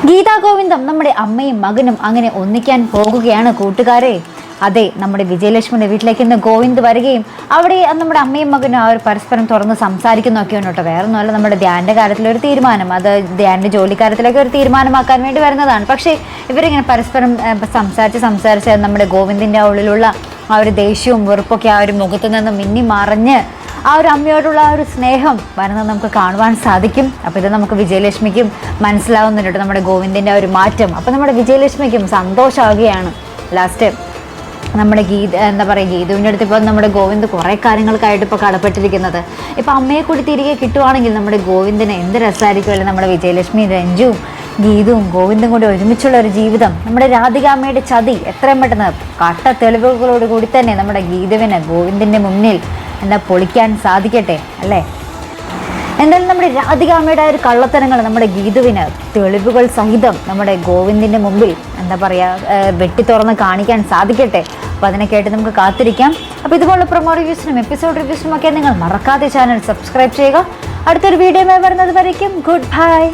ഗീതാ ഗോവിന്ദം നമ്മുടെ അമ്മയും മകനും അങ്ങനെ ഒന്നിക്കാൻ പോകുകയാണ് കൂട്ടുകാരെ. അതെ, നമ്മുടെ വിജയലക്ഷ്മിയുടെ വീട്ടിലേക്ക് ഇന്ന് ഗോവിന്ദ് വരികയും അവിടെ നമ്മുടെ അമ്മയും മകനും ആ ഒരു പരസ്പരം തുറന്ന് സംസാരിക്കുന്നൊക്കെയാണ് കേട്ടോ. വേറെ ഒന്നുമല്ല, നമ്മുടെ ധ്യാൻ്റെ കാര്യത്തിലൊരു തീരുമാനം, അത് ധ്യാൻ്റെ ജോലിക്കാര്യത്തിലൊക്കെ ഒരു തീരുമാനമാക്കാൻ വേണ്ടി വരുന്നതാണ്. പക്ഷേ ഇവരിങ്ങനെ പരസ്പരം സംസാരിച്ച് നമ്മുടെ ഗോവിന്ദിൻ്റെ ഉള്ളിലുള്ള ആ ഒരു ദേഷ്യവും വെറുപ്പൊക്കെ ആ ഒരു മുഖത്തു നിന്ന് മിന്നി മറഞ്ഞ് ആ ഒരു അമ്മയോടുള്ള ആ ഒരു സ്നേഹം വരുന്നത് നമുക്ക് കാണുവാൻ സാധിക്കും. അപ്പോൾ ഇത് നമുക്ക് വിജയലക്ഷ്മിക്കും മനസ്സിലാവുന്നുണ്ട്, നമ്മുടെ ഗോവിന്ദിൻ്റെ ആ ഒരു മാറ്റം. അപ്പോൾ നമ്മുടെ വിജയലക്ഷ്മിക്കും സന്തോഷമാവുകയാണ്. ലാസ്റ്റ് നമ്മുടെ ഗീതുവിൻ്റെ അടുത്ത് ഇപ്പോൾ നമ്മുടെ ഗോവിന്ദ് കുറേ കാര്യങ്ങൾക്കായിട്ട് ഇപ്പോൾ കടപ്പെട്ടിരിക്കുന്നത്. ഇപ്പോൾ അമ്മയെ കൂടി തിരികെ കിട്ടുവാണെങ്കിൽ നമ്മുടെ ഗോവിന്ദിന് എന്ത് രസമായിരിക്കുമല്ലേ, നമ്മുടെ വിജയലക്ഷ്മി, രഞ്ജുവും ഗീതുവും ഗോവിന്ദും കൂടി ഒരുമിച്ചുള്ള ഒരു ജീവിതം. നമ്മുടെ രാധികാമ്മയുടെ ചതി എത്രയും പെട്ടെന്ന് കട്ട തെളിവുകളോട് കൂടി തന്നെ നമ്മുടെ ഗീതുവിന് ഗോവിന്ദിൻ്റെ മുന്നിൽ പൊളിക്കാൻ സാധിക്കട്ടെ അല്ലേ. എന്തായാലും നമ്മുടെ രാധികാമ്മയുടെ ഒരു കള്ളത്തരങ്ങൾ നമ്മുടെ ഗീതുവിന് തെളിവുകൾ സഹിതം നമ്മുടെ ഗോവിന്ദിൻ്റെ മുമ്പിൽ വെട്ടി തുറന്ന് കാണിക്കാൻ സാധിക്കട്ടെ. അപ്പോൾ അതിനൊക്കെയായിട്ട് നമുക്ക് കാത്തിരിക്കാം. അപ്പോൾ ഇതുപോലുള്ള പ്രൊമോ റിവ്യൂസിനും എപ്പിസോഡ് റിവ്യൂസിനും ഒക്കെ നിങ്ങൾ മറക്കാതെ ചാനൽ സബ്സ്ക്രൈബ് ചെയ്യുക. അടുത്തൊരു വീഡിയോ വരുന്നത് വരയ്ക്കും ഗുഡ് ബൈ.